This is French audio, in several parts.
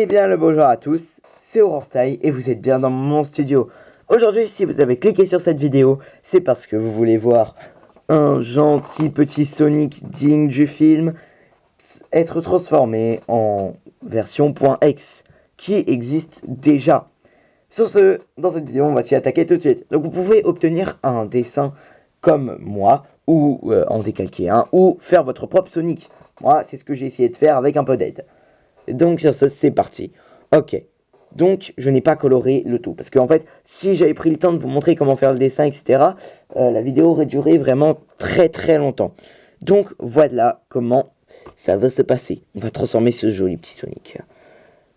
Eh bien le bonjour à tous, c'est Aurore et vous êtes bien dans mon studio. Aujourd'hui, si vous avez cliqué sur cette vidéo, c'est parce que vous voulez voir un gentil petit Sonic digne du film être transformé en version .x qui existe déjà. Sur ce, dans cette vidéo, on va s'y attaquer tout de suite. Donc vous pouvez obtenir un dessin comme moi, ou en décalquer un, ou faire votre propre Sonic. Moi, c'est ce que j'ai essayé de faire avec un peu d'aide. Donc sur ce, c'est parti. Ok. Donc je n'ai pas coloré le tout. Parce qu'en fait, si j'avais pris le temps de vous montrer comment faire le dessin, etc., la vidéo aurait duré vraiment très très longtemps. Donc voilà comment ça va se passer. On va transformer ce joli petit Sonic.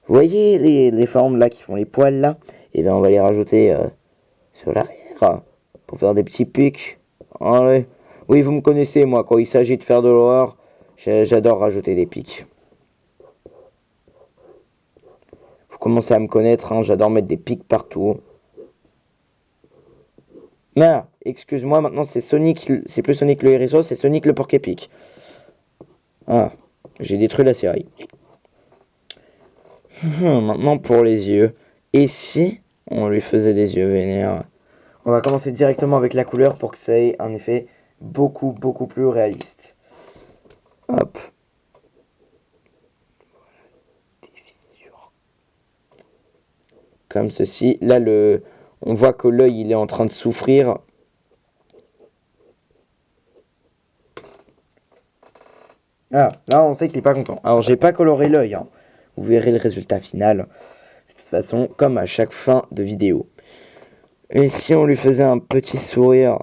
Vous voyez les formes là qui font les poils là? Et bien on va les rajouter sur l'arrière. Pour faire des petits pics. Allez. Oui, vous me connaissez moi, quand il s'agit de faire de l'horreur, j'adore rajouter des pics. Commencez à me connaître, hein, j'adore mettre des pics partout. Mais excuse-moi, maintenant c'est Sonic, c'est plus Sonic le hérisson, c'est Sonic le porc-épic. Ah, j'ai détruit la série. Maintenant pour les yeux. Et si on lui faisait des yeux vénères? On va commencer directement avec la couleur pour que ça ait un effet beaucoup plus réaliste. Hop. Comme ceci. Là, on voit que l'œil il est en train de souffrir. Ah, là on sait qu'il est pas content. Alors j'ai pas coloré l'œil, hein. Vous verrez le résultat final. De toute façon, comme à chaque fin de vidéo. Et si on lui faisait un petit sourire?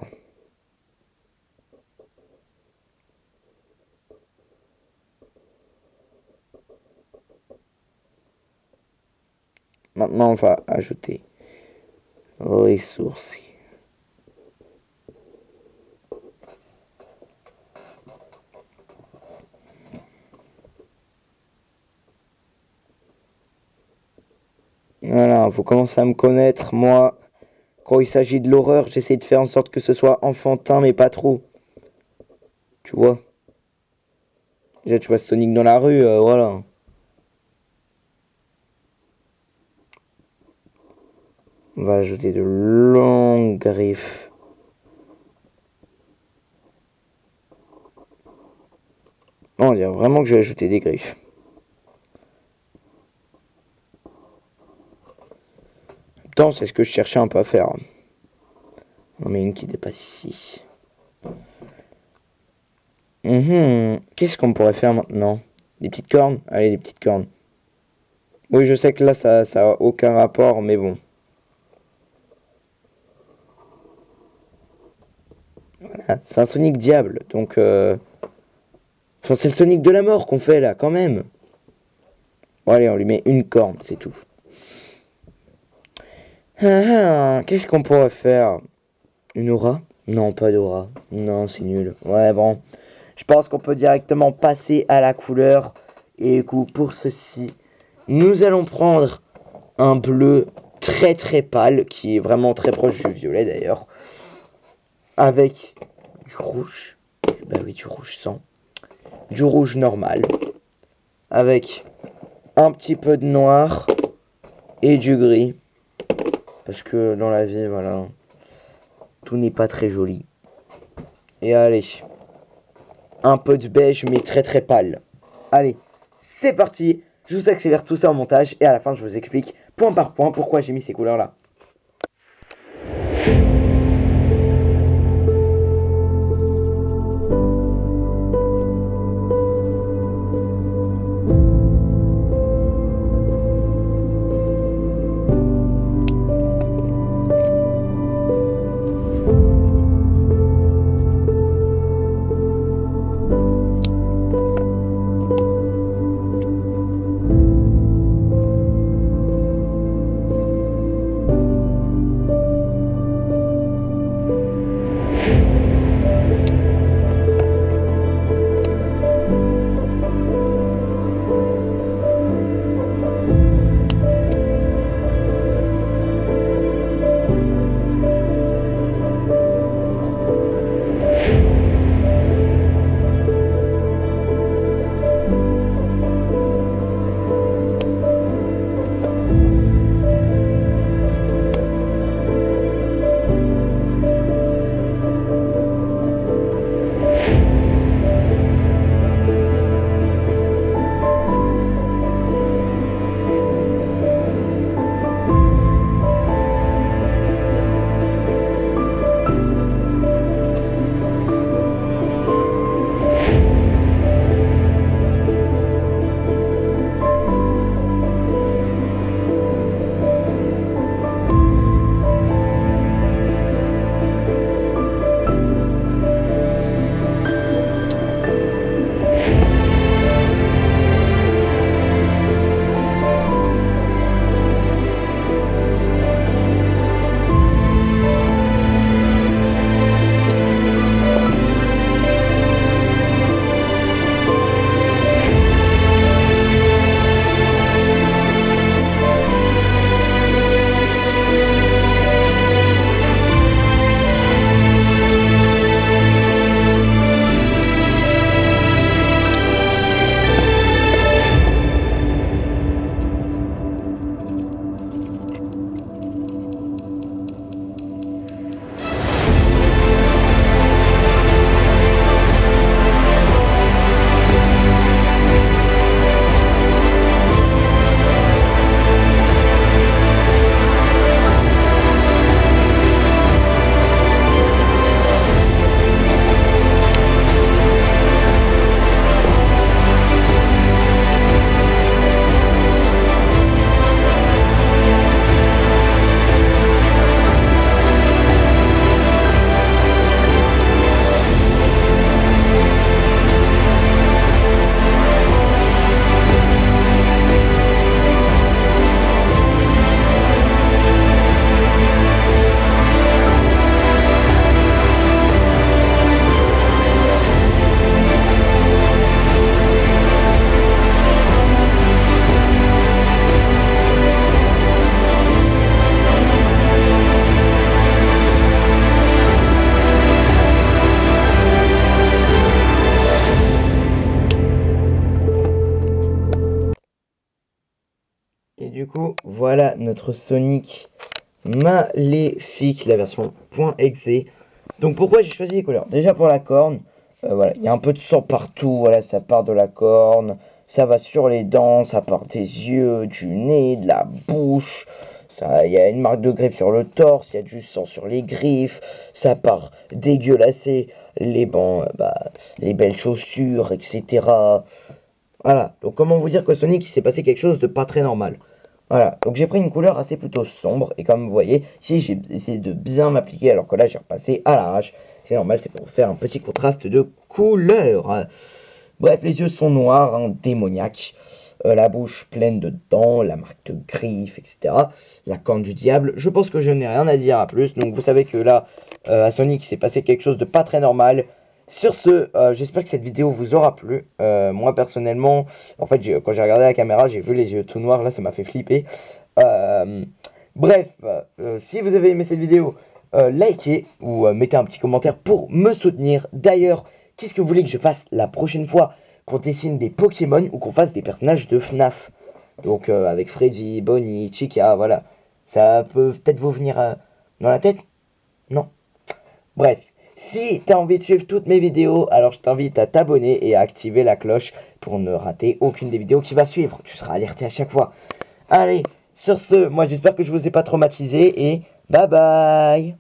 Maintenant on va ajouter les sourcils. Voilà, vous commencez à me connaître. Moi, quand il s'agit de l'horreur, j'essaie de faire en sorte que ce soit enfantin, mais pas trop. Tu vois? Déjà, tu vois Sonic dans la rue, voilà. On va ajouter de longues griffes. On dirait vraiment que je vais ajouter des griffes. Pourtant, c'est ce que je cherchais un peu à faire. On met une qui dépasse ici. Qu'est-ce qu'on pourrait faire maintenant? Des petites cornes? Allez, des petites cornes. Oui, je sais que là, ça a aucun rapport, mais bon. Voilà, c'est un Sonic Diable, donc... Enfin, c'est le Sonic de la mort qu'on fait, là, quand même. Bon, allez, on lui met une corne, c'est tout. Qu'est-ce qu'on pourrait faire? Une aura? Non, pas d'aura. Non, c'est nul. Ouais, bon. Je pense qu'on peut directement passer à la couleur. Et pour ceci, nous allons prendre un bleu très pâle, qui est vraiment très proche du violet d'ailleurs, avec du rouge, bah oui, du rouge sang, du rouge normal, avec un petit peu de noir et du gris, parce que dans la vie, voilà, tout n'est pas très joli. Et allez, un peu de beige mais très pâle. Allez, c'est parti. Je vous accélère tout ça en montage et à la fin je vous explique point par point pourquoi j'ai mis ces couleurs là. notre Sonic Maléfique, la version .exe. Donc pourquoi j'ai choisi les couleurs? Déjà pour la corne, voilà, il y a un peu de sang partout, voilà, ça part de la corne, ça va sur les dents, ça part des yeux, du nez, de la bouche, ça, il y a une marque de griffe sur le torse, il y a du sang sur les griffes, ça part dégueulassé, les les belles chaussures, etc. Voilà, donc comment vous dire que Sonic, il s'est passé quelque chose de pas très normal. Voilà, donc j'ai pris une couleur assez plutôt sombre, et comme vous voyez, ici j'ai essayé de bien m'appliquer, alors que là j'ai repassé à l'arrache. C'est normal, c'est pour faire un petit contraste de couleur. Bref, les yeux sont noirs, hein, démoniaques, la bouche pleine de dents, la marque de griffes, etc. La corne du diable, je pense que je n'ai rien à dire à plus, donc vous savez que là, à Sonic, il s'est passé quelque chose de pas très normal. Sur ce, j'espère que cette vidéo vous aura plu. Moi personnellement, en fait, quand j'ai regardé la caméra, j'ai vu les yeux tout noirs, là ça m'a fait flipper. Bref, si vous avez aimé cette vidéo, likez ou mettez un petit commentaire pour me soutenir. D'ailleurs, qu'est-ce que vous voulez que je fasse la prochaine fois qu'on dessine des Pokémon ou qu'on fasse des personnages de FNAF? Donc avec Freddy, Bonnie, Chica, voilà. Ça peut peut-être vous venir dans la tête? Non? Bref. Si tu as envie de suivre toutes mes vidéos, alors je t'invite à t'abonner et à activer la cloche pour ne rater aucune des vidéos qui va suivre. Tu seras alerté à chaque fois. Allez, sur ce, moi j'espère que je vous ai pas traumatisé et bye bye.